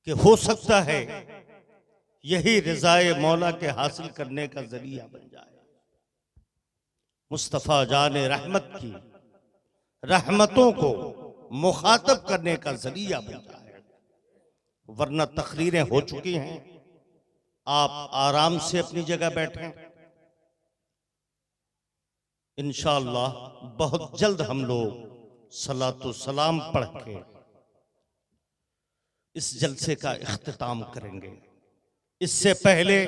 कि हो सकता है यही रिज़ाए मौला के हासिल करने का जरिया बन जाए, मुस्तफ़ा जान रहमत की रहमतों को मुखातब करने का जरिया बन जाए। वरना तकरीरें हो चुकी हैं, आप आराम से अपनी जगह बैठें। इंशाअल्लाह बहुत जल्द हम लोग सलातो सलाम पढ़ के इस जलसे का इख्तिताम करेंगे। इससे पहले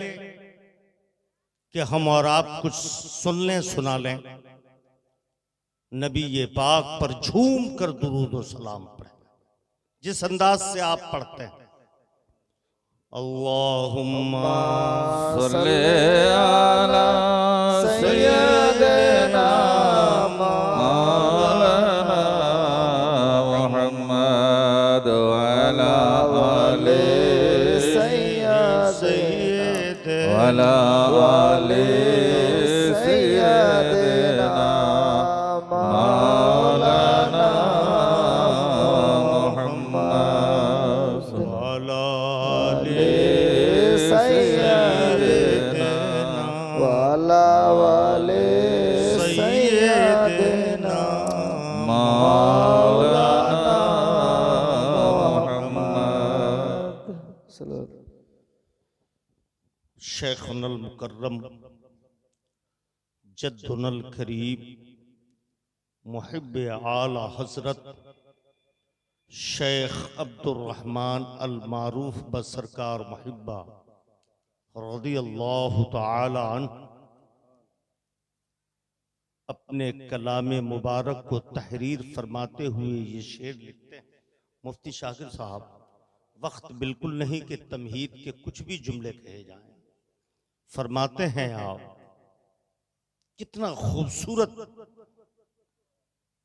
कि हम और आप कुछ सुन लें, सुना लें, नबी ये पाक पर झूम कर दुरूद और सलाम पढ़ें, जिस अंदाज से आप पढ़ते हैं। अल्लाहुम्मा सल्ले अला सय्यदना मौलाना मुहम्मद व अला आले सय्यदना व अला आले सय्यदना मौलाना मुहम्मद वाला वाला वाले सैयदना मौलाना मुहम्मद। शेखुनल मुकर्रम जद्दुनल करीब मुहिब्बे आला हजरत शेख अब्दुर्रहमान अल मारूफ बसरकार मुहिब्बा रज़ियल्लाहु ताला अन्हु अपने कलामे मुबारक को तहरीर फरमाते हुए ये शेर लिखते हैं। मुफ्ती शाकिर साहब, वक्त बिल्कुल नहीं कि तमहीद के कुछ भी जुमले कहे जाएं। फरमाते हैं आप, कितना खूबसूरत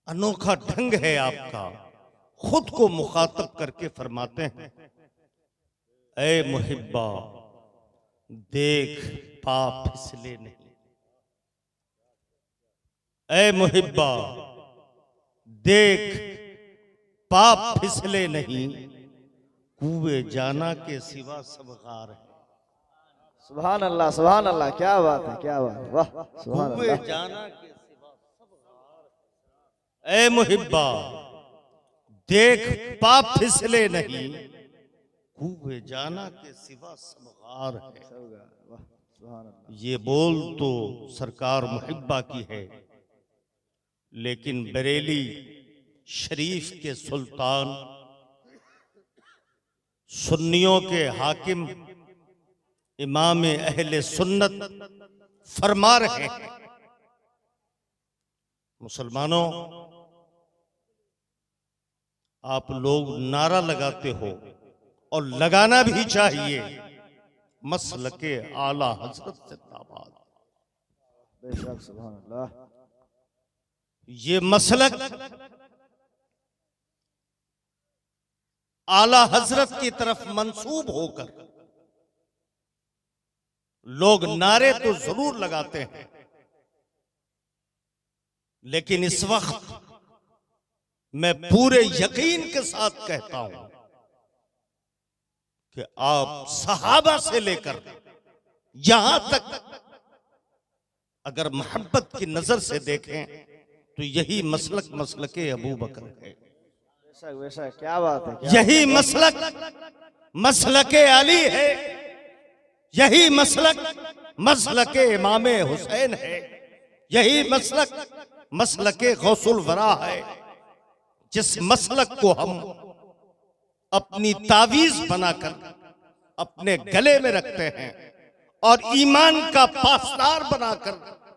अनोखा ढंग है आपका, खुद को मुखातब करके फरमाते हैं, ऐ मुहिब्बा देख पा फिसले नहीं, ऐ मुहिब्बा देख पाप फिसले नहीं, कुए जाना के सिवा सब गार है। सुभान अल्लाह, सुभान अल्लाह, क्या बात है, क्या बात है, वाह, सुभान कुए अल्लाह। जाना के सिवा सब गार है। ऐ मुहिब्बा देख पाप फिसले नहीं, कुए जाना के सिवा सब गार है। ये बोल तो सरकार मुहिब्बा की है, लेकिन बरेली शरीफ के सुल्तान, सुन्नियों के हाकिम, इमाम अहले सुन्नत फरमा रहे हैं, मुसलमानों आप लोग नारा लगाते हो और लगाना भी चाहिए, मसलके आला हजरत जिंदाबाद। बेशक, सुभान अल्लाह। ये मसलक आला हजरत की तरफ मंसूब होकर लोग नारे तो जरूर लगाते हैं, लेकिन इस वक्त मैं पूरे यकीन के साथ कहता हूं कि आप सहाबा से लेकर यहां तक अगर मोहब्बत की नजर से देखें तो यही मसलक मसलके अबू बकर है। बेशक, बेशक, क्या बात है, क्या यही मसलक मसलके अली है, यही मसलक मसलके इमामे हुसैन है, यही मसलक मसलके गौसुल वरा है। जिस मसलक को हम अपनी तावीज बनाकर अपने गले में रखते हैं और ईमान का पासदार बनाकर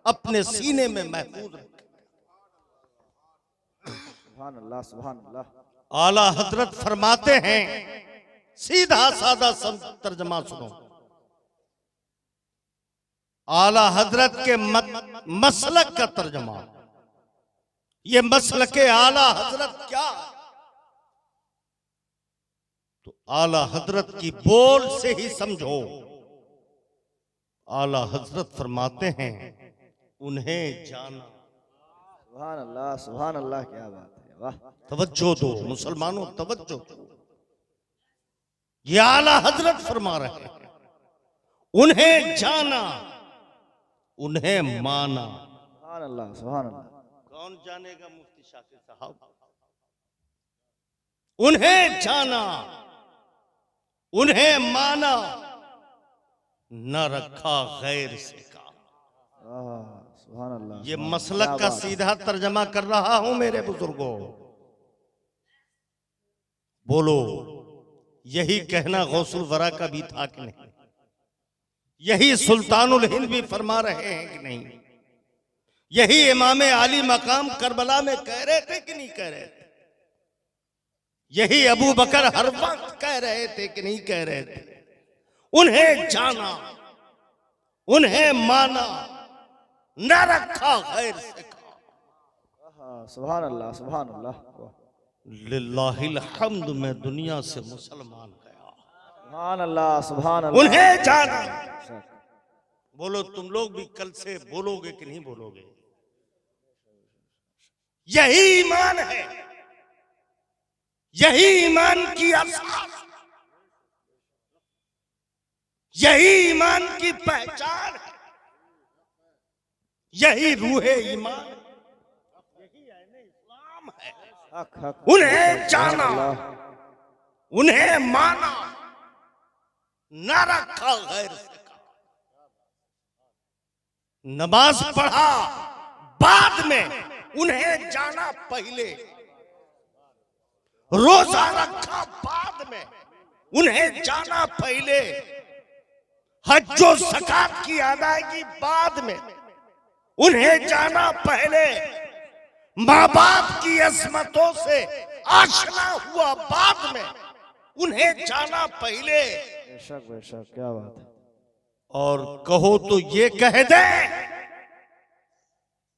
अपने सीने में महफूज रखते हैं। सुभान अल्लाह, सुभान अल्लाह। आला हजरत फरमाते हैं, सीधा सादा तर्जमा सुनो, आला हजरत के मसलक का तर्जमा, ये मसलके आला हजरत क्या, तो आला हजरत की बोल से ही समझो। आला हजरत फरमाते हैं, उन्हें जाना। सुभान अल्लाह, सुभान अल्लाह, क्या बात है, वाह। तवज्जो दो मुसलमानों, तवज्जो दो। ये आला हजरत फरमा रहे हैं, उन्हें जाना, उन्हें माना। सुभान अल्लाह, सुभान अल्लाह। कौन जानेगा मुफ्ती शाकिर साहब? उन्हें जाना, उन्हें माना, न रखा गैर से का। सुभान अल्लाह। ये मसलक का सीधा तर्जमा कर रहा हूं मेरे बुजुर्गों। बोलो, यही कहना गौसुल वरा का भी था कि नहीं? यही सुल्तानुल हिंद भी फरमा रहे हैं कि नहीं? यही इमाम आली मकाम करबला में कह रहे थे कि नहीं कह रहे थे? यही अबू बकर हर वक्त कह रहे थे कि नहीं कह रहे थे? उन्हें जाना, उन्हें माना, न रखा गैर से का। सुभान अल्लाह, सुभान अल्लाह। लिल्लाहिल हम्द में दुनिया से मुसलमान गया। सुभान अल्लाह, सुभान अल्लाह। उन्हें जाना। बोलो, तुम लोग भी कल से बोलोगे कि नहीं बोलोगे? यही ईमान है, यही ईमान की असास, यही ईमान की पहचान है, यही रूहे ईमान, यही आईने इस्लाम है। हक हक। उन्हें जाना, उन्हें माना, न रखा गैर से का। नमाज पढ़ा बाद में, उन्हें जाना पहले। रोजा रखा बाद में, उन्हें जाना पहले। हज्जो ज़कात की अदायगी बाद में, उन्हें जाना पहले। माँ बाप की अजमतों से आशना हुआ बाद में, उन्हें जाना पहले। बेशक बेशक, क्या बात है। और कहो तो ये कह दे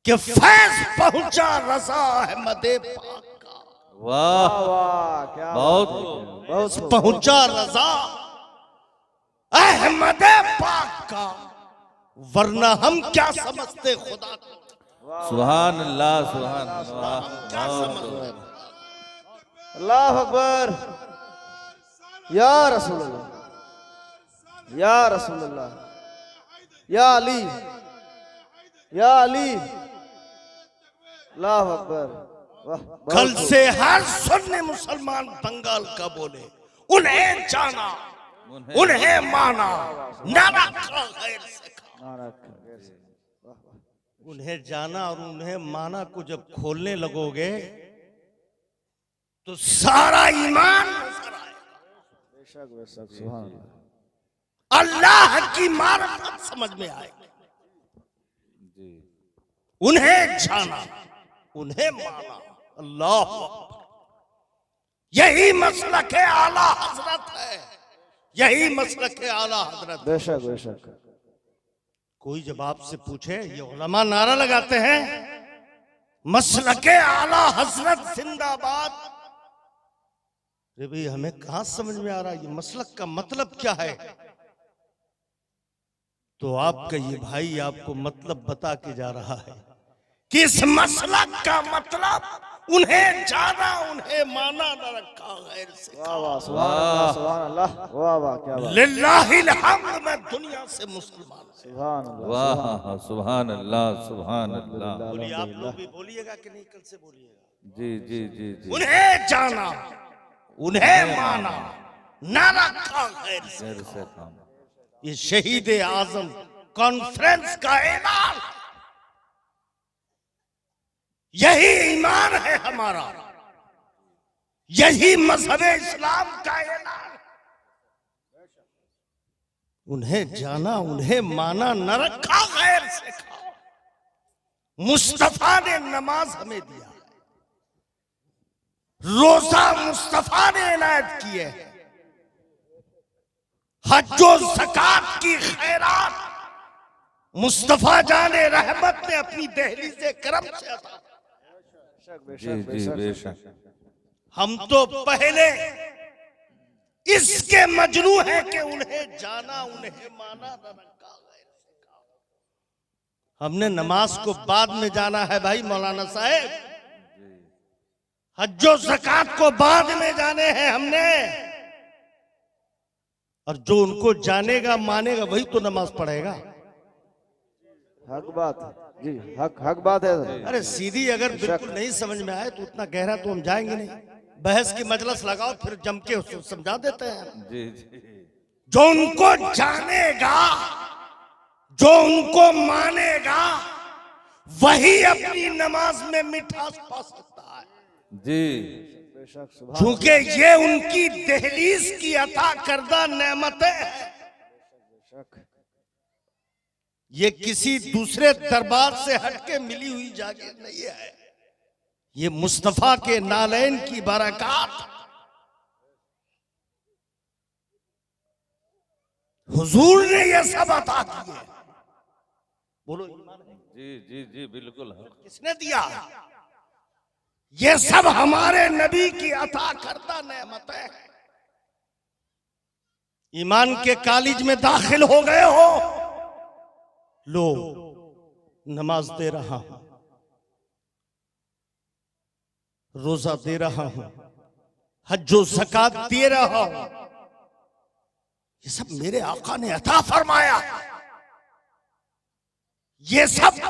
कि फैज पहुंचा रज़ा अहमदे पाक का। वाह वाह, क्या बहुत बहुत पहुंचा रज़ा अहमदे पाक का, वरना हम क्या समझते खुदा को? सुभान अल्लाह, सुभान अल्लाह। क्या समझते? अल्लाह अकबर। या रसूल अल्लाह, या रसूल अल्लाह, या अली, या अली। अल्लाह अकबर। वाह, बहुत कल से हर सुन्नी मुसलमान बंगाल का बोले, उन्हें जाना, उन्हें माना, न रखा गैर से का। नारा कैसे। वाह वाह। उन्हें जाना और उन्हें माना को जब खोलने लगोगे तो सारा ईमान नजर आएगा। बेशक बेशक, सुभान अल्लाह। अल्लाह की मारिफत समझ में आएगी। उन्हें जाना, उन्हें माना। अल्लाह अकबर। यही मसलक है आला हजरत है, यही मसलक है आला हजरत। बेशक बेशक। कोई जब आपसे पूछे, ये उलमा नारा लगाते हैं मसलके आला हजरत जिंदाबाद। अरे भाई, हमें कहां समझ में आ रहा है ये मसलक का मतलब क्या है? तो आपका ये भाई आपको मतलब बता के जा रहा है कि इस मसलक का मतलब उन्हें जाना, उन्हें माना, न रखा गैर से। वाह वाह, सुभान अल्लाह, सुभान अल्लाह। वाह वाह, क्या बात। लिल्लाहिल हम्द में दुनिया से मुसलमान है। सुभान अल्लाह। वाह, सुभान अल्लाह, सुभान अल्लाह। बोलिए, आप लोग भी बोलिएगा कि नहीं? कल से बोलिएगा। जी जी जी जी। उन्हें जाना, उन्हें माना, न रखा गैर से। गैर से काम। ये शहीद आजम कॉन्फ्रेंस का ऐलान, यही ईमान है हमारा, यही मजहब इस्लाम का ऐलान। उन्हें जाना, उन्हें माना, न रखा गैर से खाओ। मुस्तफा ने नमाज हमें दिया, रोजा मुस्तफा ने इनायत किए हैं, हज्जो ज़कात की खैरात मुस्तफा जाने रहमत ने अपनी दहली से करम से अता। जी जी बेशक। हम तो पहले इसके मजनू हैं कि उन्हें जाना, उन्हें माना, न रखा गैर से का। हमने नमाज को बाद में जाना है भाई मौलाना साहब, हज्जो ज़कात को बाद में जाने हैं हमने। और जो उनको जानेगा मानेगा वही तो नमाज पढ़ेगा। हक बात है जी, हक बात है। अरे सीधी अगर बिल्कुल नहीं समझ में आए तो उतना गहरा तो हम जाएंगे नहीं। बहस की मजलिस लगाओ फिर जम के उसको समझा देते हैं। जी जी जो उनको जानेगा, जो उनको मानेगा, वही अपनी नमाज में मिठास पा सकता है। जी बेशक सुभान क्योंकि ये उनकी दहलीज की अता करदा नेमतें हैं। बेशक। ये किसी दूसरे दरबार से हटके मिली हुई जागीर नहीं है। ये मुस्तफा के नालैन की बरकत, हुजूर ने ये सब अता किए। बोलो ईमान है? जी जी जी बिल्कुल। किसने दिया? ये सब हमारे नबी की अता करदा नेमतें हैं। ईमान के कॉलेज में दाखिल हो गए हो, लो नमाज दे रहा हूं, रोजा दे रहा हूं, हज्जो ज़कात दे रहा हूं। ये सब मेरे आका ने अता फरमाया। ये सब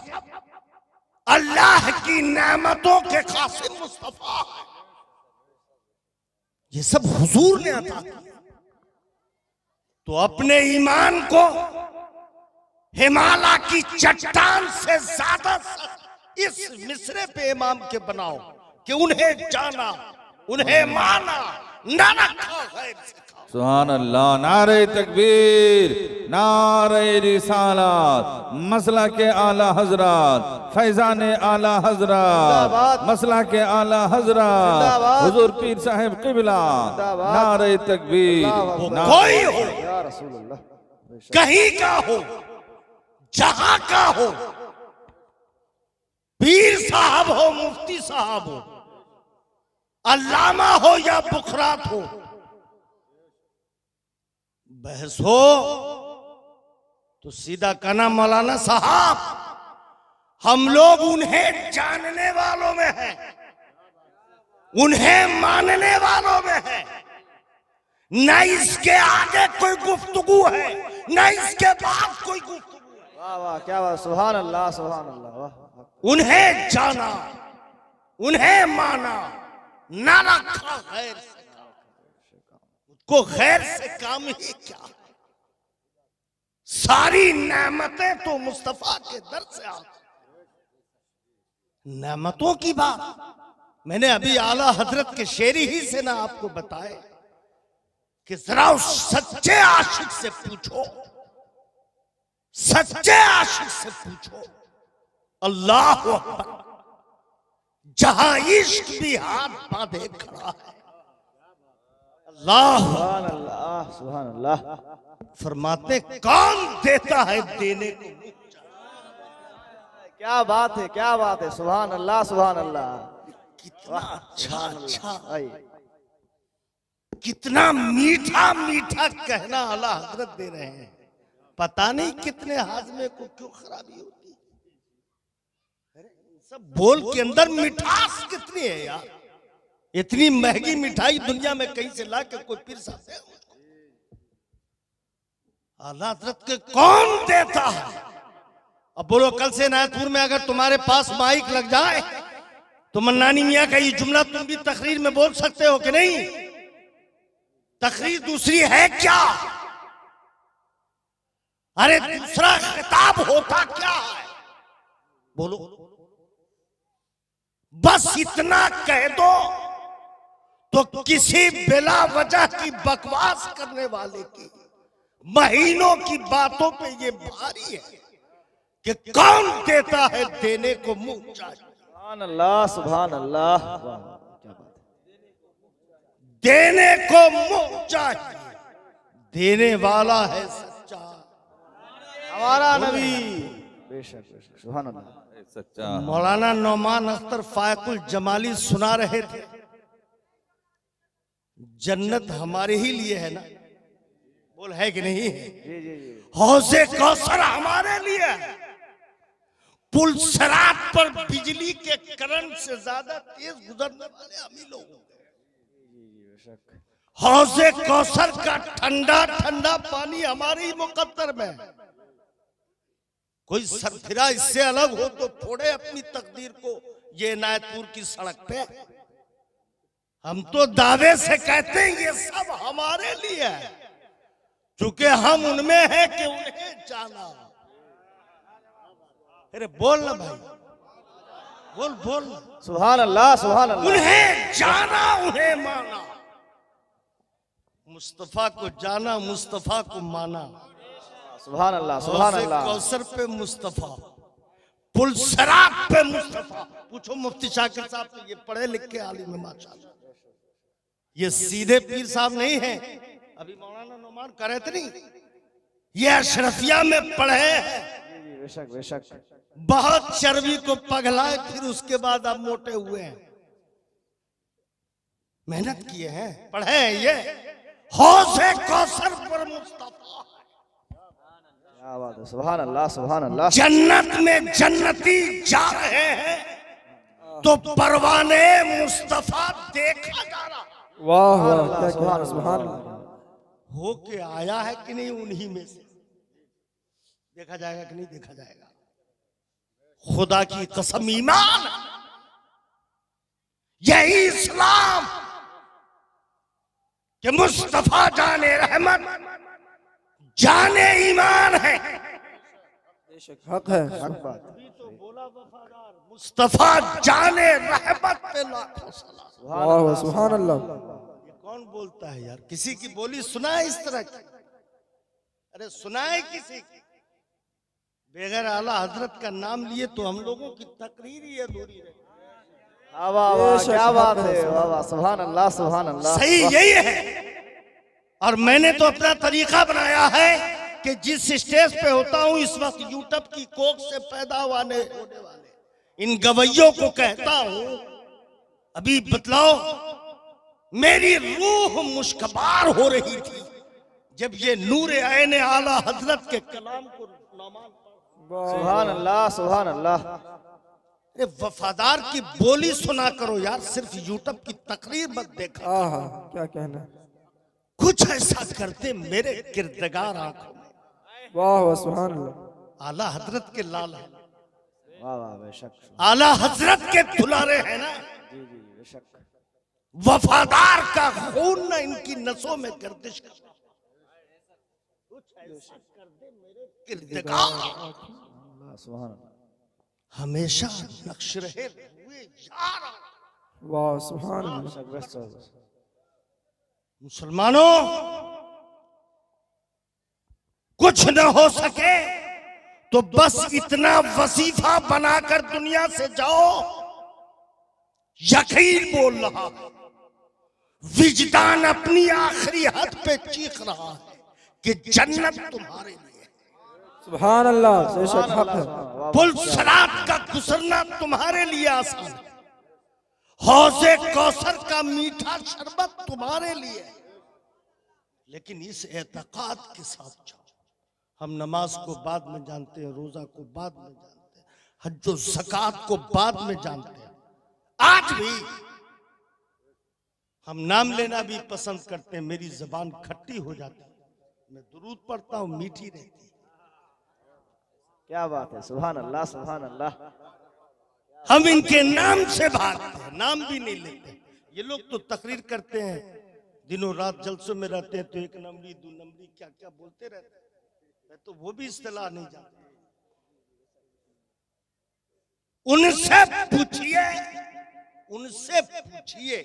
अल्लाह की नेमतों के कासिम मुस्तफा है। ये सब हुजूर ने अता किया। तो अपने ईमान को हिमालय की चट्टान से ज्यादा इस मिसरे पे इमाम के बनाओ कि उन्हें जाना, उन्हें माना, ना रखा गैर से खाओ। सुभान अल्लाह। नारे तकबीर, नारे रिसालत, मसला के आला हजरत, फैजान आला हजरत, मसला के आला हजरत, हुजूर पीर साहिब किबला। नारे तकबीर। कोई हो, या रसूल अल्लाह। बेशक। कहीं का हो, जहां का हो, पीर साहब हो, मुफ्ती साहब हो, अल्लामा हो या बुखरात हो, बहस हो तो सीधा कहना मौलाना साहब हम लोग उन्हें जानने वालों में हैं, उन्हें मानने वालों में हैं। न इसके आगे कोई गुफ्तगू है, न इसके बाद कोई गुफ्तगू है। वाह वाह क्या बात, सुभान अल्लाह सुभान अल्लाह। वाह उन्हें जाना, उन्हें माना, ना रखा गैर से काम। उसको गैर से काम ही क्या? सारी नेमतें तो मुस्तफा के दर से आती। नेमतों की बात मैंने अभी आला हजरत के शेरी ही से ना आपको बताए कि जरा उस सच्चे आशिक से पूछो, सच्चे आशिक से पूछो, अल्लाह अकबर, जहां इश्क भी हाथ बांधे खड़ा है। अल्लाह सुभान अल्लाह सुभान अल्लाह। फरमाते कौन देता है देने को। क्या बात है, क्या बात है, सुभान अल्लाह सुभान अल्लाह। कितना अच्छा अच्छा, आइए। कितना मीठा मीठा कहना आला हजरत दे रहे हैं। पता नहीं कितने हाजमे को क्यों खराबी होती है। सब बोल के अंदर मिठास कितनी है यार। इतनी महंगी मिठाई दुनिया में कहीं से ला के कोई पीर साहब दे मुझको। आला हजरत के कौन देता है। अब बोलो कल से नायतपुर में अगर तुम्हारे पास माइक लग जाए तो मन्नानी मियाँ का ये जुमला तुम भी तकरीर में बोल सकते हो कि नहीं? तकरीर दूसरी है क्या? अरे दूसरा खिताब होता क्या है? बोलो। बस इतना कह दो तो किसी बिला वजह की बकवास करने वाले की महीनों की बातों पे ये भारी है कि कौन देता है देने को मुंह चाहिए। सुभान अल्लाह सुभान अल्लाह। वाह, क्या बात है। देने को मुंह चाहिए, देने वाला है सच्चा हमारा नबी। बेशक बेशक सुभान अल्लाह। सच्चा। मौलाना नौमान अख्तर फायकुल जमाली सुना रहे थे, जन्नत हमारे ही लिए है ना। बोल है कि नहीं? जी जी जी। हौज़े कौसर हमारे लिए है। पुल सरात पर बिजली के करंट से ज्यादा तेज गुजरने वाले हम ही लोग। बेशक। हौजे कौसर का ठंडा ठंडा पानी हमारे ही मुकद्दर में है। कोई सरफिरा इससे अलग हो तो फोड़े अपनी तकदीर को ये इनायतपुर की सड़क पे। हम तो दावे से कहते हैं ये सब हमारे लिए है, क्योंकि हम उनमें हैं कि उन्हें जाना। अरे बोल ना भाई, बोल बोल। सुभान अल्लाह, सुभान अल्लाह। उन्हें जाना उन्हें माना, मुस्तफा को जाना मुस्तफा को माना। सुभान अल्लाह, सुभान हौज़े अल्लाह। कौसर पे मुस्तफा, पुलसरात पे मुस्तफा। पूछो मुफ्ती शाकिर साहब से, ये पढ़े लिख के आलिम है माशाअल्लाह। ये सीधे पीर साहब नहीं है, अभी मौलाना नुमान करे थे नहीं, ये अशरफिया में पढ़े हैं। बेशक बेशक। बहुत चर्बी को पगलाए फिर उसके बाद अब मोटे हुए हैं, मेहनत किए हैं, पढ़े हैं। ये हौज़े कौसर पर मुस्तफा, क्या बात है। सुभान अल्लाह, सुभान अल्लाह। जन्नत में जन्नती जा रहे हैं तो परवाने मुस्तफा देखा जा रहा। वाह वाह, क्या कहना, सुभान अल्लाह। हो के आया है कि नहीं उन्हीं में से, देखा जाएगा कि नहीं देखा जाएगा। खुदा की कसम ईमान, यही इस्लाम कि मुस्तफा जाने रहमत जाने ईमान है। बेशक हक है। हक बात। तो बोला वफादार मुस्तफा जाने रहमत पे लाखों सलाम। वाह वाह, सुभान अल्लाह। ये कौन बोलता है यार? किसी की बोली सुना है इस तरह की? अरे सुना है किसी की? बगैर आला हजरत का नाम लिए तो हम लोगों की तकरीर ही अधूरी रही। वाह वाह वाह, क्या बात है। वाह वाह, सुभान अल्लाह, सुभान अल्लाह। सही यही है। और मैंने तो अपना तरीका बनाया है कि जिस स्टेज पे होता हूं इस वक्त यूट्यूब की कोख से पैदा होने वाले इन गवैयों को कहता हूं, अभी बतलाओ, मेरी रूह मुश्कबार हो रही थी जब ये नूर ऐन आला हजरत के कलाम को नामान। सुभान अल्लाह, सुभान अल्लाह। अरे वफादार की बोली सुना करो यार, सिर्फ यूट्यूब की तकरीर मत देखा। आहा, क्या कहना। कुछ ऐसा करते मेरे किरदगार आंखों में। वाह वाह, सुभान अल्लाह। आला हजरत के लाल है, वाह वाह, बेशक। आला हजरत के दुलारे हैं ना। जी जी, बेशक। वफादार का खून ना इनकी नसों में गर्दिश कर। कुछ ऐसा कर दे मेरे किरदगार, सुभान अल्लाह। हमेशा नक्श रहे हुए यार। वाह, सुभान अल्लाह। बेशक बेशक। मुसलमानों, कुछ न हो सके तो बस इतना वजीफा बनाकर दुनिया से जाओ, यकीन बोल रहा है, विजदान अपनी आखिरी हद पे चीख रहा है कि जन्नत तुम्हारे लिए, सुभान अल्लाह, बेशक हक है। पुल सरात का गुजरना तुम्हारे लिए आसान है, हौज़े कौसर का मीठा शरबत तुम्हारे लिए। लेकिन इस एतकाद के साथ जाओ। हम नमाज को बाद में जानते हैं, रोजा को बाद में जानते हैं, हज और ज़कात को बाद में जानते हैं। आज भी हम नाम लेना भी पसंद करते हैं, मेरी जबान खट्टी हो जाती है, मैं दुरूद पढ़ता हूं, मीठी रहती है। क्या बात है। सुभान अल्लाह, सुभान अल्लाह। हम इनके नाम से भागते हैं, नाम भी नहीं लेते। ये लोग तो तकरीर करते हैं, दिनों रात जलसों में रहते हैं, तो एक नंबरी दो नंबरी क्या क्या बोलते रहते हैं, मैं तो वो भी इस्तेलाह नहीं जानता। उनसे पूछिए, उनसे पूछिए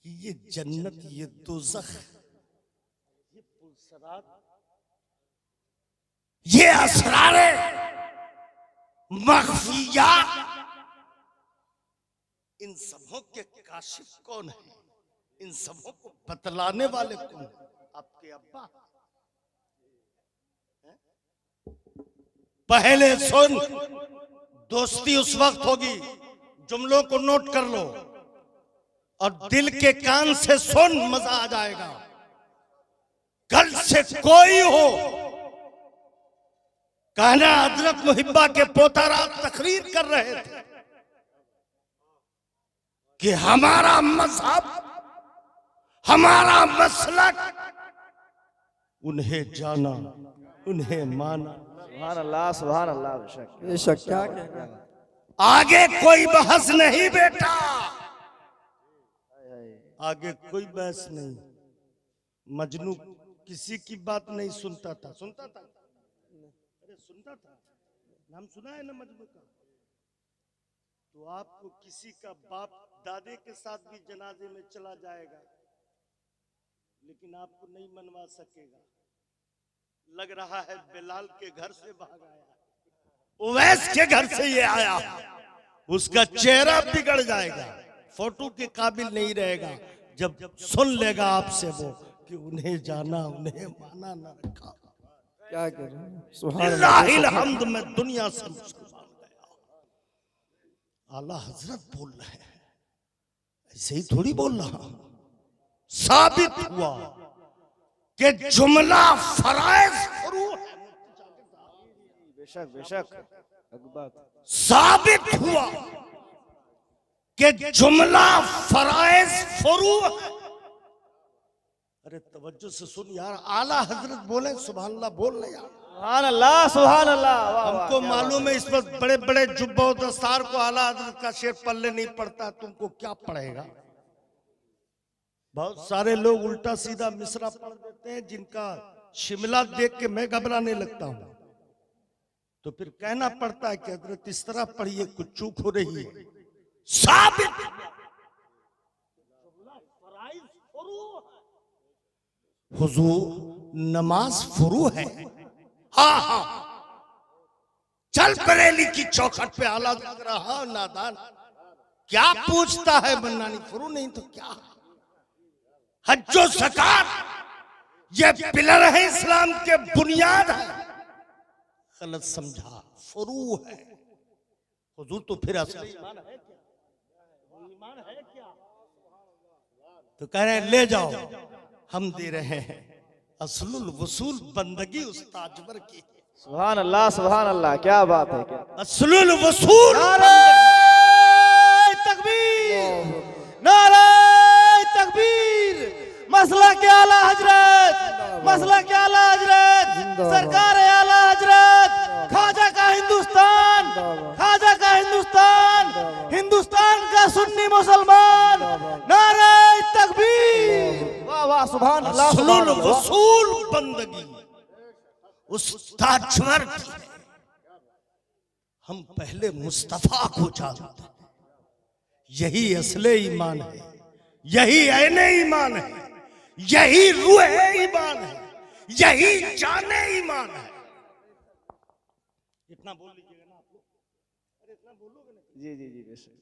कि ये जन्नत, ये दोज़ख, ये पुलसरात, ये असरारे मख्फियात, इन सबों के काशिफ कौन है? इन सबों को बतलाने वाले कौन है? आपके अब्बा। पहले सुन, दोस्ती उस वक्त होगी, जुमलों को नोट कर लो और दिल के कान से सुन, मजा आ जाएगा। कल से कोई हो, कहना हजरत मुहिब्बा के पोतारात तकरीर कर रहे थे कि हमारा मजहब हमारा मसलक उन्हें जाना, उन्हें माना। सुभान अल्लाह बेशक। बेशक, क्या कहना है? आगे कोई बहस नहीं बेटा, आगे कोई बहस नहीं। मजनू किसी की बात नहीं सुनता था। सुनता था? अरे सुनता था। नाम सुना है ना मजनू का? तो आपको किसी का बाप दादे के साथ भी जनाजे में चला जाएगा, लेकिन आपको नहीं मनवा सकेगा। लग रहा है बिलाल के घर से भाग आया, उवैस के घर से ये आया। उसका चेहरा बिगड़ जाएगा, फोटो के काबिल नहीं रहेगा जब सुन लेगा आपसे वो कि उन्हें जाना, उन्हें माना न रखा। क्या कह रहे हैं? सुभान अल्लाह। लिल्लाहिल हम्द में दुनिया से मुसलमान गया। आला हजरत बोल रहे हैं, ऐसे ही थोड़ी बोल रहा। साबित हुआ कि जुमला फराइज फरू है। बेशक बेशक अकबर। साबित हुआ कि जुमला फराइज फरू है। अरे तवज्जो से सुन यार, आला हजरत बोले सुभान अल्लाह बोल रहे यार। सुभान अल्लाह सुभान अल्लाह। वाह, वाह, हमको क्या मालूम है इस वक्त बड़े बड़े जुब्बा और दस्तार को आला हजरत का शेर पल्ले नहीं पड़ता, तुमको क्या पड़ेगा? बहुत सारे लोग उल्टा सीधा मिसरा पढ़ देते हैं, जिनका शिमला देख के मैं घबराने लगता हूं। तो फिर कहना पड़ता है कि हजरत इस तरह पढ़िए, कुछ चूक हो रही है। साबित हुजूर नमाज फुरू है। हाँ हाँ, चल बरेली की चौखट पे आला लग रहा नादान, क्या पूछता है बन्नानी? फुरू नहीं तो क्या? हज्जो ज़कात ये पिलर है इस्लाम के, बुनियाद है। गलत समझा, फुरू है। हुजूर तो फिर असली ईमान है क्या? ईमान है क्या? तो कह रहे हैं ले जाओ, हम दे रहे हैं असलुल वसूल बंदगी उस्ताजवर की। सुभान अल्लाह क्या बात है। क्या असलुल वसूल। नारे तकबीर, नारे तकबीर। मसला के आला हजरत, मसला के आला हजरत, सरकार आला हजरत, खाजा का हिंदुस्तान, खाजा का हिंदुस्तान, हिंदुस्तान का सुन्नी मुसलमान। नारे तकबीर। वाह वाह सुभान अल्लाह। असलुल वसूल बंदगी उस्ताजवर की है। हम पहले मुस्तफा को जानते हैं, यही असले ईमान है, यही ऐने ईमान है, यही रूह ईमान है, यही जाने ईमान है। इतना बोल लीजिएगा ना आप लोग? अरे इतना बोलोगे ना? जी जी जी बेशक।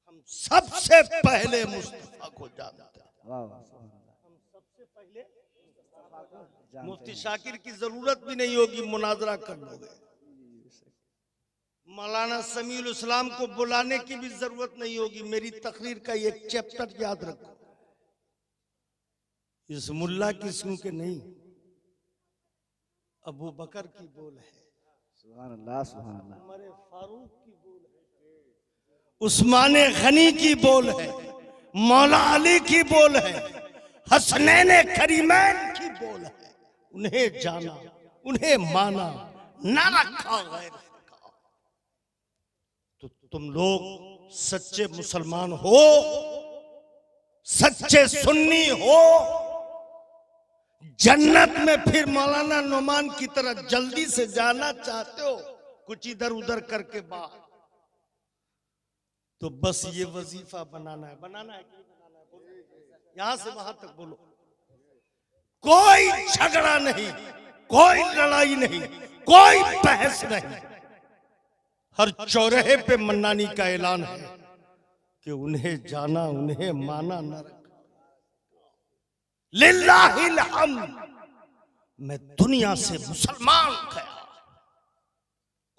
हम सबसे पहले मुस्तफा को जानते हैं। वाह वाह हम सबसे पहले मुफ्ती शाकिर की जरूरत भी नहीं होगी, मुनाजरा कर लोगे। मौलाना समीउल इस्लाम को बुलाने की भी जरूरत नहीं होगी। मेरी तकरीर का एक चैप्टर याद रखो, इस मुल्ला की सुन के नहीं, अबू बकर की बोल है, सुभान अल्लाह सुभान अल्लाह। उमर फारूक की बोल है, उस्मान गनी की बोल है, मौला अली की बोल है, हसनैन करीमैन की बोल है। उन्हें जाना, उन्हें माना, ना रखा गैर का। तो तुम लोग सच्चे मुसलमान हो, सच्चे सुन्नी हो, जन्नत में फिर मौलाना नुमान की तरह जल्दी से जाना चाहते हो, कुछ इधर उधर करके बाहर, तो बस ये वजीफा बनाना है। बनाना है कि नहीं बनाना है? बोलो, यहां से वहां तक बोलो। कोई झगड़ा नहीं, कोई लड़ाई नहीं, कोई बहस नहीं। हर चौराहे पे मन्नानी का ऐलान है कि उन्हें जाना, उन्हें माना न रखा। लिल्लाहिल हम्द, मैं दुनिया से मुसलमान गया,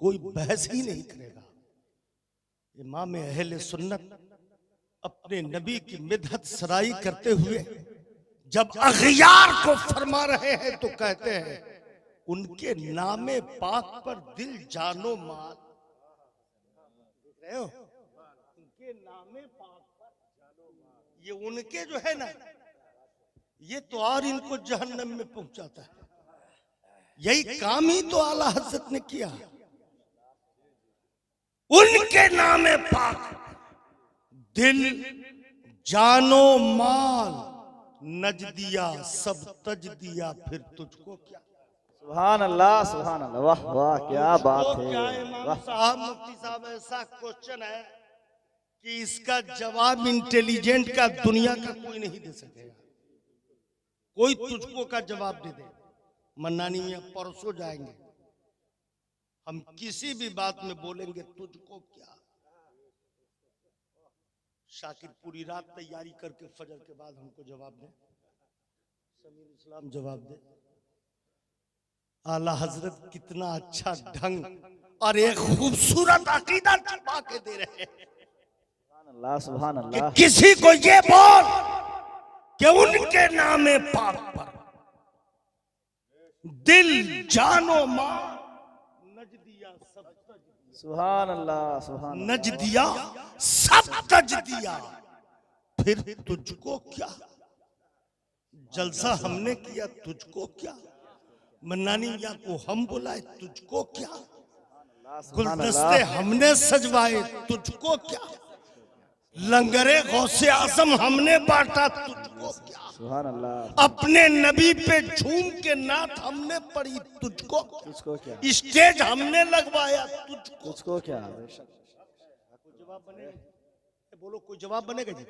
कोई बहस ही नहीं करेगा। इमाम अहले सुन्नत अपने नबी की मिदहत सराई करते हुए जब अग़ियार को फरमा रहे हैं तो कहते हैं, उनके नामे पाक पर दिल जानो माल। देख रहे हो, उनके नामे पाक पर, ये उनके जो है ना, ये तो और इनको जहन्नम में पहुंचाता है। यही काम ही तो आला हजरत ने किया। उनके नामे पाक दिल जानो माल नज दिया, सब तज दिया, फिर तुझको क्या। सुभान अल्लाह, सुभान अल्लाह, वाह वाह, क्या बात तो है। क्या इमाम साहब, मुफ्ती साहब, ऐसा क्वेश्चन है कि इसका जवाब इंटेलिजेंट का दुनिया का कोई नहीं दे सकेगा। कोई तुझको का जवाब दे दे, मन्नानी मियां परसों जाएंगे, हम किसी भी बात में बोलेंगे तुझको क्या। शाकिर पूरी रात तैयारी करके फजर के बाद हमको जवाब दे, समीर इस्लाम जवाब दे। आला हजरत कितना अच्छा ढंग और एक खूबसूरत अकीदा छुपा के दे रहे हैं सुभान अल्लाह, सुभान कि अल्लाह। किसी को ये बोल कि उनके नामे पाक पर दिल जानो मां नज दिया, सब तज दिया, सुभान अल्लाह, सुभान अल्लाह। नज दिया, सब तज दिया, फिर तुझको क्या। जलसा हमने किया, तुझको क्या। मन्नानी मियां को हम बुलाए, तुझको क्या। गुलदस्ते हमने सजवाए, तुझको क्या। लंगरे गौसे आजम हमने बांटा, तुझको क्या। सुभान अल्लाह। अपने नबी पे झूम के नात हमने पढ़ी, तुझको तुझको क्या, स्टेज हमने लगवाया, तुझको। तुझको क्या। कोई जवाब बनेगा? बोलो, कोई जवाब बनेगा जी?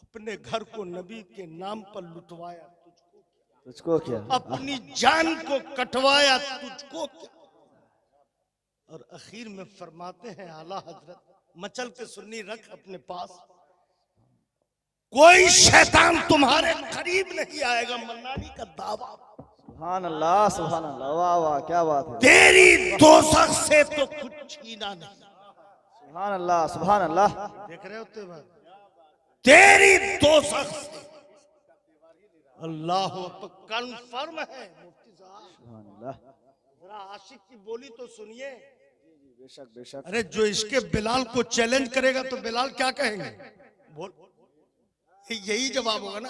अपने घर को नबी के नाम पर लुटवाया, तुझको। तुझको क्या। अपनी जान को कटवाया, तुझको क्या। और आखिर में फरमाते हैं आला हजरत, मचल के सुन्नी रख अपने पास, कोई शैतान तुम्हारे करीब नहीं आएगा, मन्नानी का दावा। सुभान अल्लाह, सुभान अल्लाह, वाह वाह, क्या बात है। तेरी दोज़ख से तो कुछ छीना नहीं। सुभान अल्लाह, सुभान अल्लाह। देख रहे होते बात, तेरी दोज़ख से अल्लाह कन्फर्म है। मुफ्ती साहब, सुभान अल्लाह। जरा आशिक की बोली तो सुनिए। बेशक बेशक। अरे जो इसके बिलाल को चैलेंज करेगा तो बिलाल क्या कहेंगे? बोल, यही जवाब होगा ना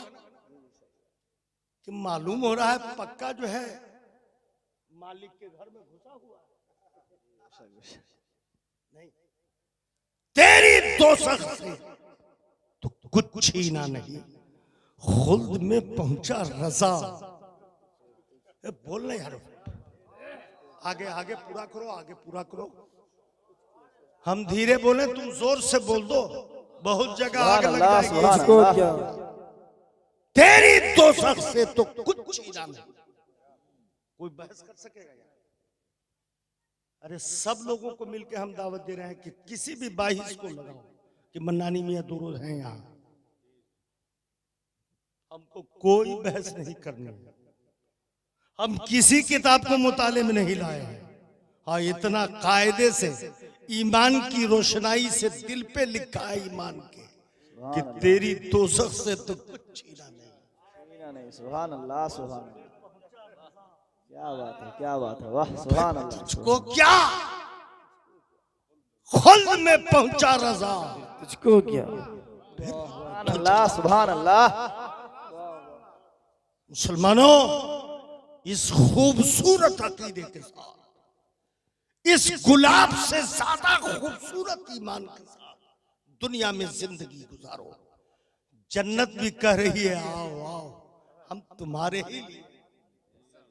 कि मालूम हो रहा है पक्का जो है मालिक के घर में घुसा हुआ है। नहीं, तेरी दोज़ख से तो कुछ छीना नहीं, खुल्द में पहुंचा रजा। बोल नहीं यार, आगे आगे पूरा करो, आगे पूरा करो। हम धीरे बोले, तुम जोर से बोल दो, बहुत जगह आग लग अल्लाह, जाएगी। सुभान तुझको अल्लाह। क्या। तेरी दोज़ख से तो कुछ छीना नहीं। कोई बहस कर सकेगा यार? अरे सब लोगों को मिलकर हम दावत दे रहे हैं कि किसी भी बाहिस को लगाओ कि मन्नानी मियां दो रोज हैं यहाँ, हमको कोई बहस नहीं करनी है। हम किसी किताब को मुताले में नहीं लाए हैं। हाँ, इतना कायदे से ईमान की रोशनाई से दिल पे लिखा है ईमान के कि तेरी दोज़ख से तो कुछ छीना नहीं। छीना नहीं। सुभान अल्लाह, सुभान अल्लाह, क्या बात है, क्या बात है, वाह, सुभान अल्लाह। तुझको क्या, खुल्द में पहुंचा रजा। तुझको क्या। सुभान अल्लाह, सुभान अल्लाह। मुसलमानों, इस खूबसूरत अकीदे के साथ, इस गुलाब से ज्यादा खूबसूरत ईमान के साथ दुनिया में जिंदगी गुजारो। जन्नत भी कह रही है आओ आओ, हम तुम्हारे ही लिए।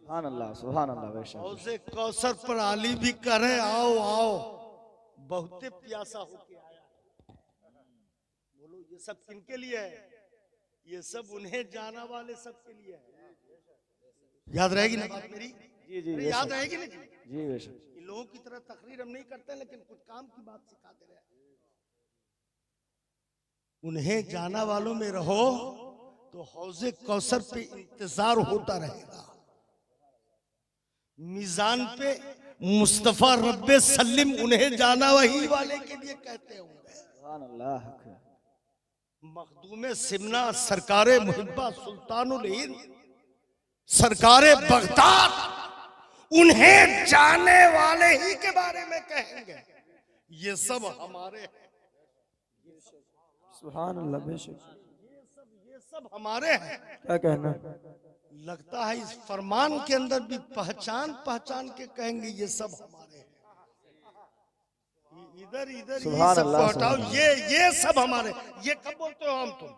सुभान अल्लाह, सुभान अल्लाह, बेशक। हौज़े कौसर पर आली भी कह रहे आओ आओ, बहुते प्यासा होके आया। बोलो, ये सब किनके लिए है? ये सब उन्हें जाना वाले सब के लिए है। याद रहेगी ना बात मेरी? जी जी, अरे बेशक। याद रहेगी ना जी? जी बेशक। इन लोगों की तरह तकरीर हम नहीं करते, लेकिन कुछ काम की बात सिखाते रहे। उन्हें जाना वालों में रहो तो हौज़े कौसर पे इंतजार होता रहेगा। मीजान पे मुस्तफा रब्बे सल्लिम उन्हें जाना वही वाले के लिए कहते होंगे। सुभान अल्लाह। मखदूमे सिमना सरकारे मुहिब्बा सुल्तानुल हिंद सरकारे बगदाद उन्हें जाने वाले ही के बारे में कहेंगे ये सब हमारे हैं। सुभान अल्लाह, बेशक। ये सब हमारे हैं। क्या कहना? लगता है इस फरमान के अंदर भी पहचान पहचान के कहेंगे ये सब हमारे हैं। इधर इधर ये सुभान सब अल्लाह, हटाओ, सुभान ये सब हमारे। ये कब बोलते हो हम तुम?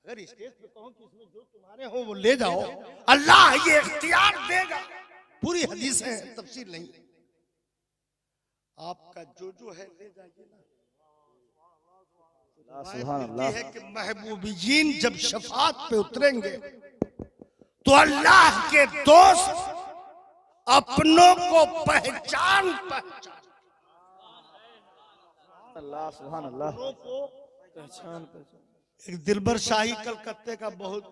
अगर स्टेज पे कहो कि इसमें जो तुम्हारे हो वो ले जाओ, अल्लाह ये इख्तियार देगा। पूरी हदीस है, तफसीर नहीं। आपका जो है ले जाइए ना। सुभान अल्लाह। है कि महबूबीन जब शफात पे उतरेंगे तो अल्लाह के दोस्त अपनों को पहचान अल्लाह सुभान अल्लाह। को पहचान एक दिलबर शाही कलकत्ते का बहुत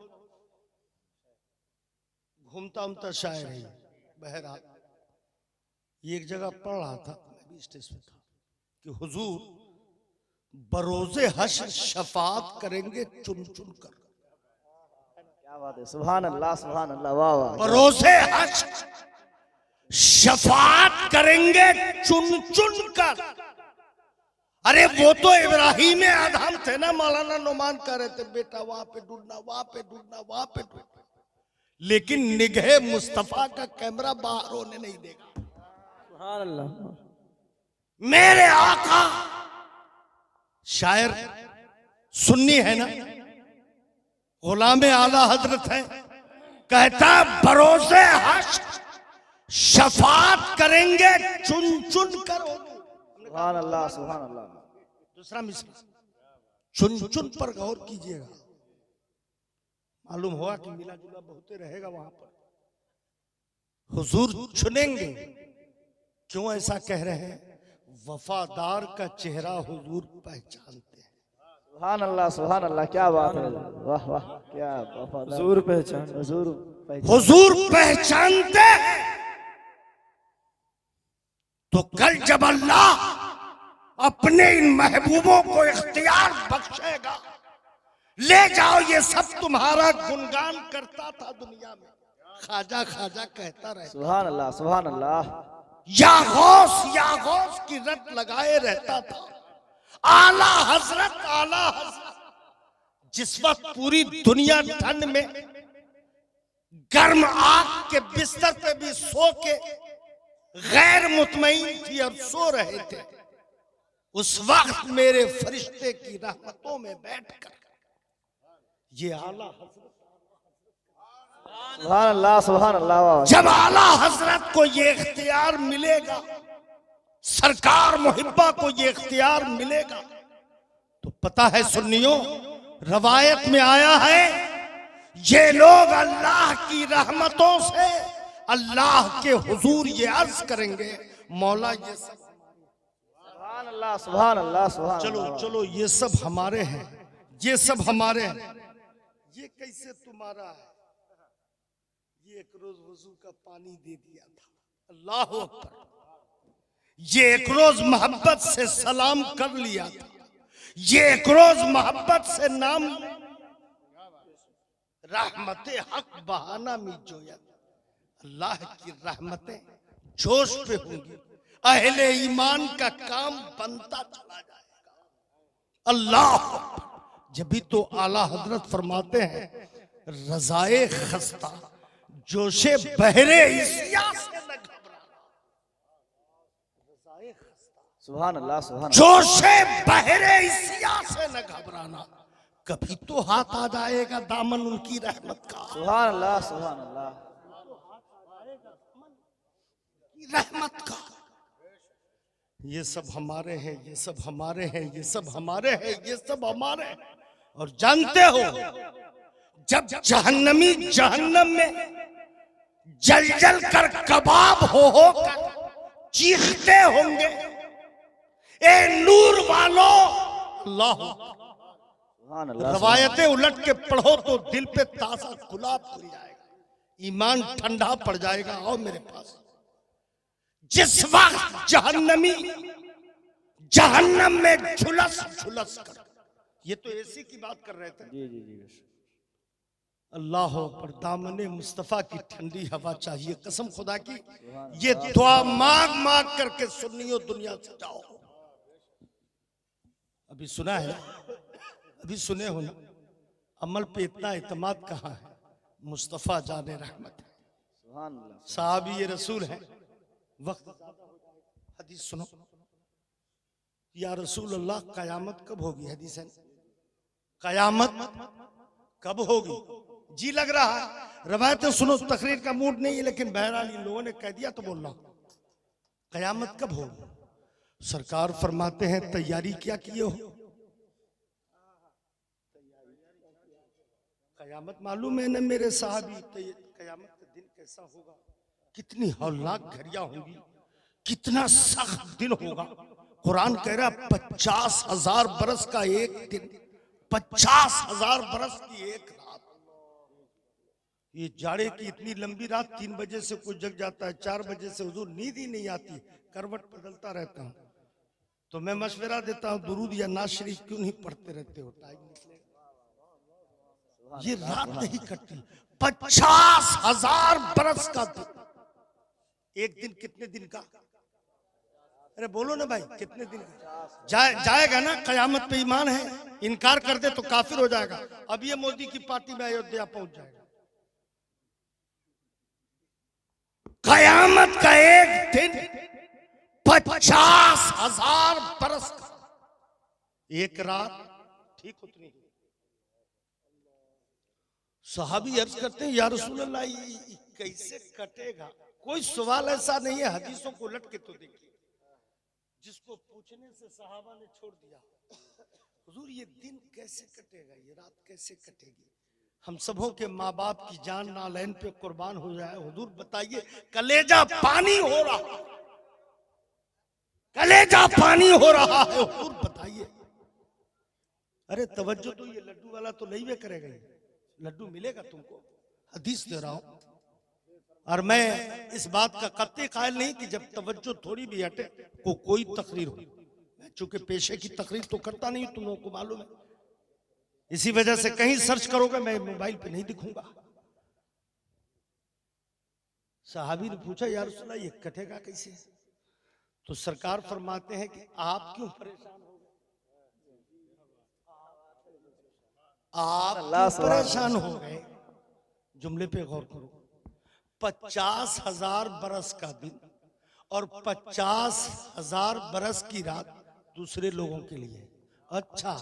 घूमता उमता शायर है। बहरहाल ये एक जगह पढ़ रहा था, मैं भी स्टेज पे था, कि हुजूर बरोजे हश्र शफात करेंगे चुन चुन कर। क्या बात है, सुभान अल्लाह सुभान अल्लाह, वाह वाह। बरोजे हश्र शफात करेंगे चुन चुन कर। अरे वो तो इब्राहिम आदम थे ना, मौलाना नुमान कह रहे थे बेटा वहां पे ढूंढना, वहां पे ढूंढना, वहां पे ढूंढना, लेकिन निगाह मुस्तफा का कैमरा बाहर होने नहीं देगा। सुभान अल्लाह। मेरे आका शायर सुन्नी है ना, गुलामे आला हजरत है, कहता बरोसे हश्र शफात करेंगे चुन चुन कर। सुभान अल्लाह सुभान अल्लाह। दूसरा मिसरा, चुन चुन पर गौर कीजिएगा। मालूम हुआ कि मिला जुला बहुत रहेगा वहां पर। हुजूर चुनेंगे। क्यों ऐसा कह रहे हैं? वफादार का चेहरा हुजूर पहचानते हैं। सुभान अल्लाह सुभान अल्लाह, क्या बात है, वाह वाह, क्या वफादार। हुजूर पहचान, हुजूर पहचान, हुजूर पहचानते हैं। तो कल जब अल्लाह अपने इन महबूबों को इख्तियार बख्शेगा, ले जाओ ये सब तुम्हारा गुणगान करता था दुनिया में, खाजा खाजा कहता रहे, सुभान अल्लाह सुभान अल्लाह, या गौस की रट लगाए रहता था। आला हजरत जिस वक्त पूरी दुनिया ठंड में गर्म आग के बिस्तर पे भी सो के गैर मुतमईन थी और सो रहे थे, उस वक्त मेरे फरिश्ते की रहमतों में बैठकर ये आला हजरत, सुभान अल्लाह वाह। जब आला हजरत को ये इख्तियार मिलेगा, सरकार मुहिब्बा को ये इख्तियार मिलेगा, तो पता है सुन्नियों, रवायत में आया है ये लोग अल्लाह की रहमतों से अल्लाह के हुजूर ये अर्ज करेंगे, मौला ये सब सुभान अल्लाह सुभान अल्लाह सुभान। चलो चलो ये सब हमारे हैं, ये सब हमारे हैं। ये कैसे तुम्हारा है? ये एक रोज वजू का पानी दे दिया था, अल्लाह अकबर। ये एक रोज मोहब्बत से सलाम कर लिया था, ये एक रोज मोहब्बत से नाम रहमते हक बहाना में जोया। अल्लाह की रहमतें जोश पे होंगी, अहले ईमान का काम बनता चला जाएगा। अल्लाह जब तो आला हजरत फरमाते हैं रजाए खस्ता जोशे बहरे इसिया से न घबराना। रजाए खस्ता सुभान अल्लाह सुभान जोशे बहरे इसिया से न घबराना। कभी तो हाथ आ जाएगा दामन उनकी रहमत का, सुभान अल्लाह सुभान अल्लाह, रहमत का। ये सब हमारे हैं, ये सब हमारे हैं, ये सब हमारे हैं, ये सब हमारे हैं। और जानते हो जब जहन्नमी जहन्नम में जल जल कर कबाब हो कर चीखते होंगे, ए नूर वालों, अल्लाह। सुभान अल्लाह। रवायतें उलट के पढ़ो तो दिल पे ताजा गुलाब खुल जाएगा, ईमान ठंडा पड़ जाएगा। आओ मेरे पास। जिस वक्त जहन्नमी जहन्नम में झुलस झुलस कर, ये तो एसी की बात कर रहे थे, जी जी जी, अल्लाह पर दामने मुस्तफा की ठंडी हवा चाहिए। कसम खुदा की ये दुआ मांग मांग करके सुन्नियों दुनिया से जाओ। अभी सुना है, अभी सुने हो ना, अमल पे इतना इत्मीनान कहाँ है? मुस्तफ़ा जाने रहमत है, सुभान अल्लाह। साहबी ये रसूल है। वक्त हदीस सुनो। या रसूल अल्लाह कयामत कब होगी? हदीस है, कयामत कब होगी? जी लग रहा है, रवायतें सुनो, तकरीर का मूड नहीं है, लेकिन बहरहाल इन लोगों ने कह दिया तो बोल रहा हूं। कयामत कब होगी? सरकार फरमाते हैं तैयारी क्या किए हो? कयामत मालूम है ना मेरे साहबी, कयामत का दिन कैसा होगा? कितनी हौलनाक घड़ियां होंगी, कितना सख्त दिन होगा। कुरान कह रहा 50,000 बरस का एक दिन, 50,000 बरस की एक रात। ये जाड़े की इतनी लंबी रात, 3 बजे से कोई जग जाता है, 4 बजे से हुजूर नींद ही नहीं आती, करवट बदलता रहता हूं। तो मैं मशवरा देता हूं, दुरूद या नाज शरीफ क्यों नहीं पढ़ते रहते हो? टाइम निकलेगा। ये रात नहीं कटती। 50,000 बरस का दिन, एक दिन कितने दिन का? अरे बोलो ना भाई, कितने दिन का? जाएगा ना? कयामत पे ईमान है, इनकार कर दे तो काफिर हो जाएगा। अब ये मोदी की पार्टी में अयोध्या पहुंच जाएगा। कयामत का एक दिन 50,000 बरस का, एक रात ठीक उतनी ही। सहाबी अर्ज करते हैं या रसूल अल्लाह ये कैसे कटेगा? कोई सवाल ऐसा नहीं है, हदीसों को उलट के तो देखिए। जिसको पूछने से सहाबा ने छोड़ दिया, हुजूर ये दिन कैसे कटेगा, ये रात कैसे कटेगी? हम सबों के माँ बाप की जान नालैन पे कुर्बान हो जाए, हुजूर बताइए, कलेजा पानी हो रहा, कलेजा पानी हो रहा है, हुजूर बताइए। अरे तवज्जो तो ये लड्डू वाला तो नहीं वे करेगा, लड्डू मिलेगा तुमको, हदीस दे रहा हूं। और मैं इस बात का कत्ते कायल नहीं कि जब तवज्जो थोड़ी भी हटे को कोई तकरीर हो। मैं चूंकि पेशे की तकरीर तो करता नहीं, तुम लोगों को मालूम है, इसी वजह से कहीं सर्च करोगे मैं मोबाइल पे नहीं दिखूंगा। साहबी ने पूछा या रसूल अल्लाह ये कटेगा कैसे? तो सरकार फरमाते हैं कि आप क्यों परेशान हो गए? आप क्यों परेशान हो गए? जुमले पे गौर करो। 50,000 बरस का दिन और 50,000 बरस की रात दूसरे लोगों के लिए, अच्छा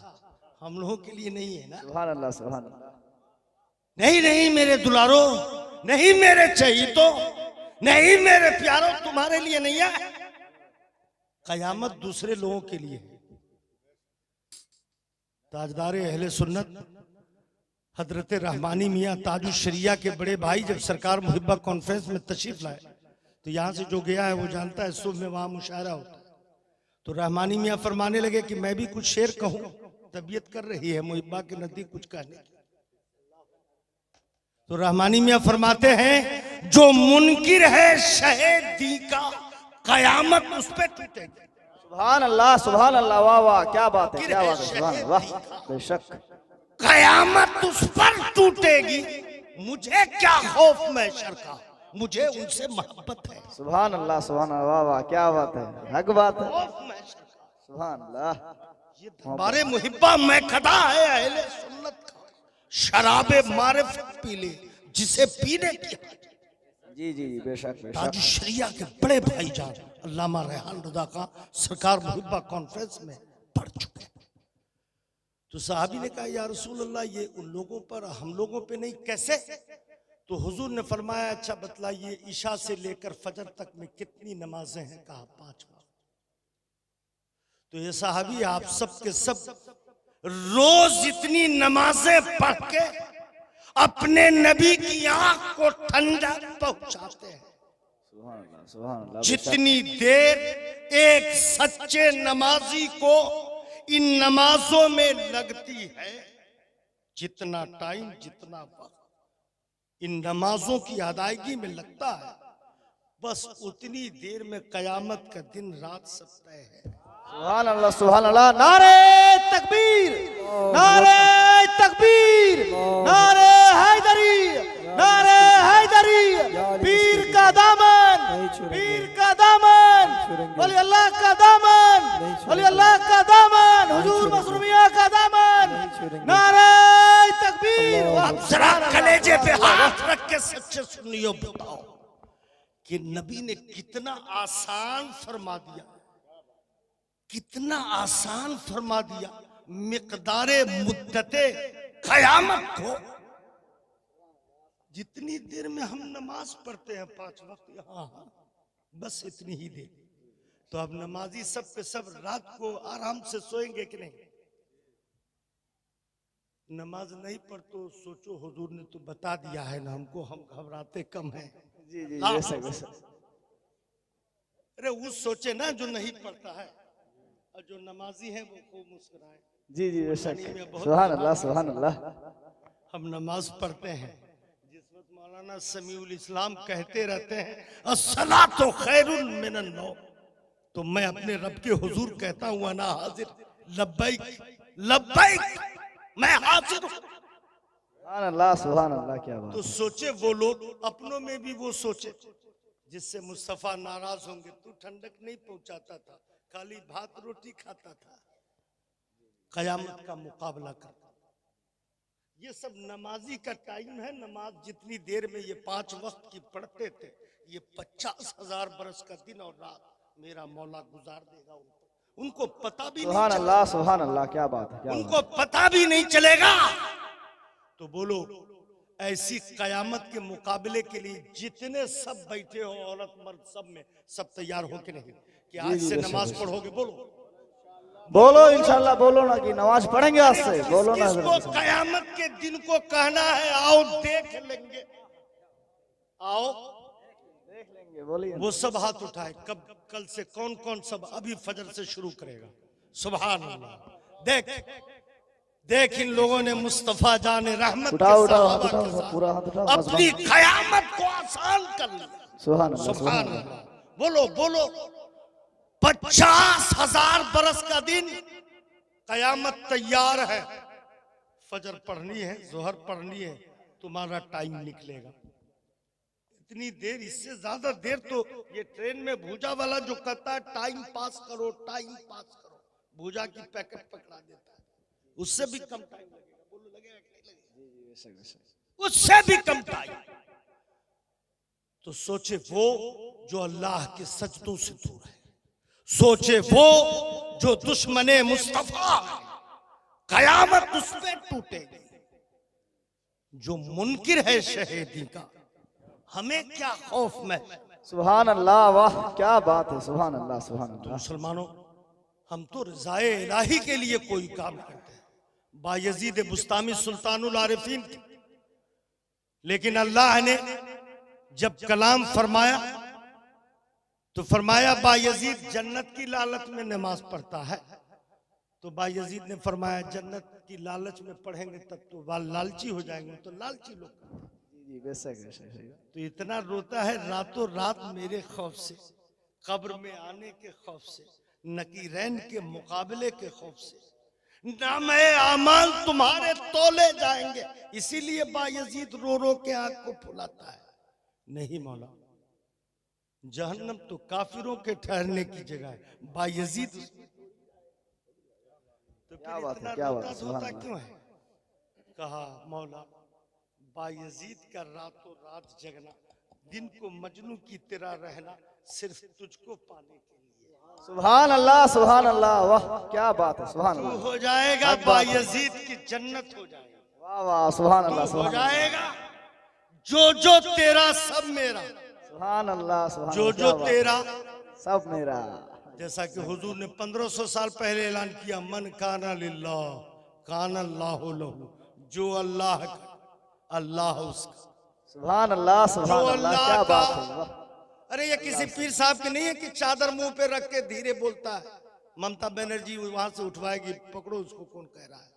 हम लोगों के लिए नहीं है ना? सुभान अल्लाह, सुभान अल्लाह। नहीं नहीं मेरे दुलारो, नहीं मेरे चहीतो, नहीं मेरे प्यारो, तुम्हारे लिए नहीं है। कयामत दूसरे लोगों के लिए है। ताजदार अहले सुन्नत हजरत रहमानी मियाँ ताजुल शरिया के बड़े भाई जब सरकार मुहिब्बा कॉन्फ्रेंस में तशरीफ लाए, तो यहाँ से जो गया है वो जानता है, सुबह में वहां मुशायरा होता है। तो रहमानी मियाँ फरमाने लगे कि मैं भी कुछ शेर कहूं, तबीयत कर रही है मुहिब्बा के नजदीक कुछ कहने की। तो रहमानी मियाँ फरमाते हैं जो मुनकिर है शहीदी का, कयामत उस पे टूटेगी। सुभान अल्लाह, सुभान अल्लाह, वाह वाह, क्या बात है, क्या बात है, सुभान अल्लाह, बेशक कयामत उस पर टूटेगी। मुझे क्या खौफ महशर का, मुझे उनसे मोहब्बत है। सुभान अल्लाह, सुभान अल्लाह, वाह वाह, क्या बात है, हक बात है, खौफ महशर का, सुभान अल्लाह। ये दरबारे मुहिब्बा में खदा है अहले सुन्नत का। शराबे मारिफत पी ले जिसे पीने की, जी जी जी, बेशक बेशक। ताजुल शरिया के बड़े भाईजान अल्लामा रेहान रज़ा का सरकार मुहिब्बा कॉन्फ्रेंस में पढ़ चुके हैं। तो साहबी ने कहा या रसूल अल्लाह ये उन लोगों पर, हम लोगों पे नहीं, कैसे? तो हुजूर ने फरमाया अच्छा बतलाइए ईशा से लेकर फजर तक में कितनी नमाजें हैं? कहा 5 वक्त। तो ये साहबी आप सब के सब रोज इतनी नमाजें पढ़ के अपने नबी की आंख को ठंडा पहुंचाते हैं। सुभान अल्लाह, सुभान अल्लाह, जितनी देर एक सच्चे नमाजी को इन नमाजों में लगती है, जितना टाइम, जितना वक्त इन नमाजों की अदायगी में लगता है, बस उतनी देर में कयामत का दिन रात सब तय है। सुभान अल्लाह, सुभान अल्लाह। नारे तकबीर, नारे तकबीर, नारे हैदरी, नारे हैदरी। पीर का दामन, पीर का दामन, वली अल्लाह का दामन, वली अल्लाह का दामन, हुजूर मसरूमिया का दामन। नारे तकबीर। अब जरा कलेजे पे हाथ रख के सच्चे सुनियो, बताओ कि नबी ने कितना आसान फरमा दिया, कितना आसान फरमा दिया मिकदारे मुद्दते कयामत को। जितनी देर में हम नमाज पढ़ते हैं 5 वक्त, हाँ बस इतनी ही देर। तो अब नमाजी सब पे सब रात को आराम से सोएंगे कि नहीं? नमाज नहीं पढ़तो सोचो हुजूर ने तो बता दिया है ना हमको, हम घबराते कम हैं। जी जी हाँ। बेशक बेशक। अरे वो सोचे ना जो नहीं पढ़ता है, और जो नमाजी है वो खूब मुस्कुराए। जी जी बेशक। कुर्बानी में बहुत सुभान अल्लाह सुभान अल्लाह। हम नमाज पढ़ते हैं, जिस वक्त मौलाना समीउल इस्लाम कहते रहते हैं अस्सलातु खैरुन मिनन नौम, तो मैं अपने रब के हुजूर कहता हूँ अना हाजिर, लब्बैक लब्बैक, मैं हाजिर हूँ। सुभान अल्लाह क्या बात। तो सोचे वो लोग, अपनों में भी वो सोचे जिससे मुस्तफा नाराज होंगे। तू ठंडक नहीं पहुंचाता था, खाली भात रोटी खाता था, कयामत का मुकाबला करता। ये सब नमाजी का टाइम है। नमाज जितनी देर में ये 5 वक्त की पढ़ते थे, ये 50,000 बरस का दिन और रात मेरा मौला गुजार देगा उनको। उनको पता भी सुभान नहीं अल्लाह क्या बात है, क्या बात। उनको पता भी नहीं चलेगा। तो बोलो, ऐसी कयामत के मुकाबले के लिए जितने सब बैठे हो, औरत मर्द सब में, सब तैयार हो के नहीं कि आज से नमाज पढ़ोगे? बोलो बोलो इंशाल्लाह, बोलो ना कि नमाज पढ़ेंगे आज से, बोलो ना। किसको कयामत के दिन को कहना है आओ देख लेंगे, आओ देख लेंगे, बोलिए। वो सब हाथ उठाए। कब कल से कौन कौन सब अभी फजर से शुरू करेगा? सुभान अल्लाह। देख देख इन लोगों ने मुस्तफा जाने रहमत के उठाओ उठाओ सहाबा हाथ के उठाओ, साथ पूरा हाथ उठाओ। अपनी कयामत को आसान कर लिया। सुभान अल्लाह सुभान सुभान अल्लाह। अल्लाह। बोलो बोलो, 50,000 बरस का दिन, कयामत तैयार है। फजर पढ़नी है, जोहर पढ़नी है, तुम्हारा टाइम निकलेगा। इतनी देर, इससे ज्यादा देर तो ये ट्रेन में भूजा वाला जो कहता है टाइम पास करो, टाइम पास करो, भूजा की पैकेट पकड़ा देता है, उससे भी कम टाइम लगेगा। बोलो लगेगा कि नहीं लगेगा? उससे भी कम टाइम। तो सोचे वो जो अल्लाह के सजदों से दूर है, सोचे वो जो दुश्मने मुस्तफा है, कयामत उस पे टूटेगी। जो मुनकिर है शहीदी का, हमें क्या खौफ में। सुभान अल्लाह, वाह क्या बात है। सुभान अल्लाह सुभान तो अल्लाह। मुसलमानों, हम तो रज़ाए इलाही के लिए कोई काम करते हैं। बायजीद बुस्तामी सुल्तानुल आरिफीन थे, लेकिन अल्लाह ने जब कलाम फरमाया तो फरमाया बायजीद जन्नत की लालच में नमाज पढ़ता है। तो बायजीद ने फरमाया जन्नत की लालच में पढ़ेंगे तब तो लालची हो जाएंगे। तो लालची लोग, जी बेशक बेशक। तो इतना रोता है रातों रात मेरे खौफ से, कब्र में आने के खौफ से, नकीरैन के मुकाबले के खौफ से, नामे आमाल तुम्हारे तोले जाएंगे। इसीलिए बायजीद रो रो के आंख को फुलाता है। नहीं मौला, जहन्नम तो काफिरों के ठहरने की जगह है, बायजीद तो क्या बात है, क्या बात है। सुभान अल्लाह। क्यों है? कहा मौला, बायजीद का रातों रात जगना, दिन को मजनू की तरह रहना, सिर्फ तुझको पाने के लिए। सुभान अल्लाह, वाह क्या बात है। सुभान तू अल्लाह, हो जाएगा बायजीद की जन्नत हो जाएगी। वाह वाह सुभान अल्लाह हो सुभान अल्लाह। जाएगा जो जो तेरा सब मेरा, सुभान अल्लाह सुभान जो अल्लाह, जो क्या बात। तेरा सब मेरा। जैसा कि हुजूर ने 1500 साल पहले ऐलान किया, मन काना लिल्लाह काना अल्लाहु लहू, जो अल्लाह का अल्लाह उसका। सुभान अल्लाह जो सुभान अल्लाह, अल्लाह क्या का। बात है। वाह। अरे ये किसी पीर साहब की नहीं है कि चादर मुंह पे रख के धीरे बोलता है। ममता बनर्जी वहां से उठवाएगी, पकड़ो उसको, कौन कह रहा है?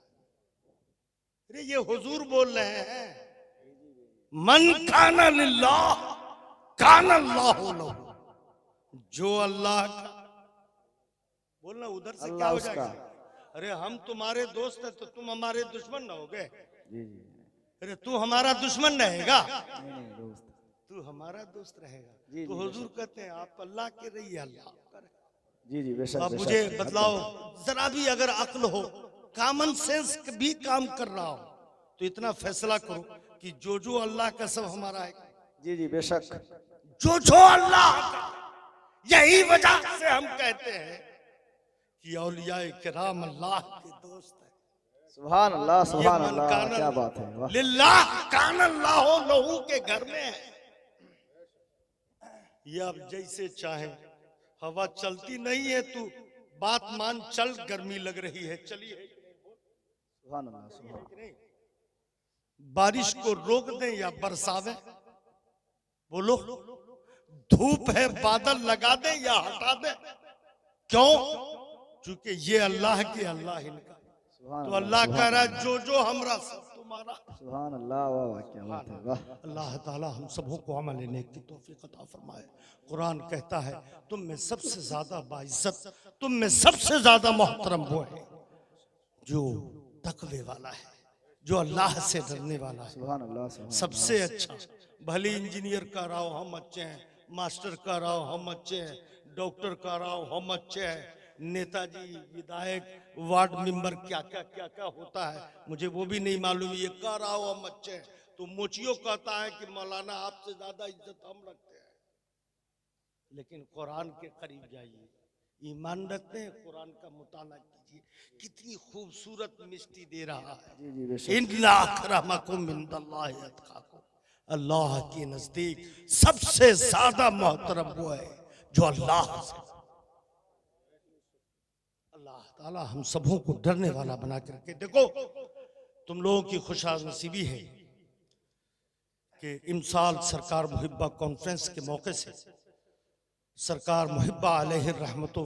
अरे ये हुजूर बोल रहे हैं, मन काना लिल्लाह काना अल्लाहु लहू, जो अल्लाह का। बोलना उधर से क्या अल्लाह हो उसका। जाएगा? अरे हम तुम्हारे दोस्त हैं तो तुम हमारे दुश्मन न होगे? जी जी। अरे तू हमारा दुश्मन रहेगा, नहीं नहीं दोस्त। तू हमारा दोस्त रहेगा। जी, तो जी, हुजूर कहते हैं आप अल्लाह के रहिए, अल्लाह आपका रहे। जी जी बेशक अब बेशक। मुझे बतलाओ, जरा भी अगर अक्ल हो, कॉमन सेंस भी काम कर रहा हो, तो इतना फैसला करो कि जो अल्लाह का सब हमारा है, जी जी बेशक। जो अल्लाह का। यही वजह से हम कहते हैं कि औलिया किराम अल्लाह के दोस्त है। सुभान अल्लाह सुभान ये अल्लाह, कान क्या बात है, वाह। लिल्लाह कान अल्लाह लहू के घर में है। ये अब जैसे चाहे, हवा चलती नहीं है, तू बात मान चल, गर्मी लग रही है, चलिए। सुभान अल्लाह सुभान। बारिश को रोक दें या बरसावे, बोलो। धूप है बादल लगा दें या हटा दें, क्यों? क्योंकि ये अल्लाह के अल्लाह इनका। तो अल्लाह कह रहा है जो हमरा सब तुम्हारा। सुभान अल्लाह, वाह वाह, क्या बात है, वाह। अल्लाह ताला हम सबों को अमल नेक की तौफीक अता फरमाए। कुरान कहता है तुम में सबसे ज्यादा बाइज्जत, तुम में सबसे ज्यादा मोहतरम वो है जो तकवे वाला है, जो अल्लाह से डरने वाला है। सुभान अल्लाह सुभान। सबसे अच्छा, भले इंजीनियर का रहो हम अच्छे हैं, मास्टर का रहो हम अच्छे हैं, डॉक्टर का रहो हम अच्छे हैं, नेताजी, विधायक, वार्ड मेंबर, क्या क्या होता है मुझे वो भी नहीं मालूम, ये कह रहा हो हम अच्छे हैं। तो मोचियो कहता है कि मौलाना आपसे ज्यादा इज्जत हम रखते हैं। लेकिन कुरान के करीब जाइए, ईमान रखते हैं, कुरान का मुताला कीजिए, कितनी खूबसूरत मिष्टी दे रहा है। जी जी बेशक। इन्ना अकरमकुम इंदल्लाहि अतकाकुम, अल्लाह के नजदीक सबसे ज्यादा मोहतरम वो है जो अल्लाह से। अल्लाह ताला हम सबों को डरने वाला बना के रखे। देखो तुम लोगों की खुशनसीबी है कि इमसाल सरकार मुहिब्बा कॉन्फ्रेंस के मौके से सरकार मुहिब्बा अलैहि रहमतो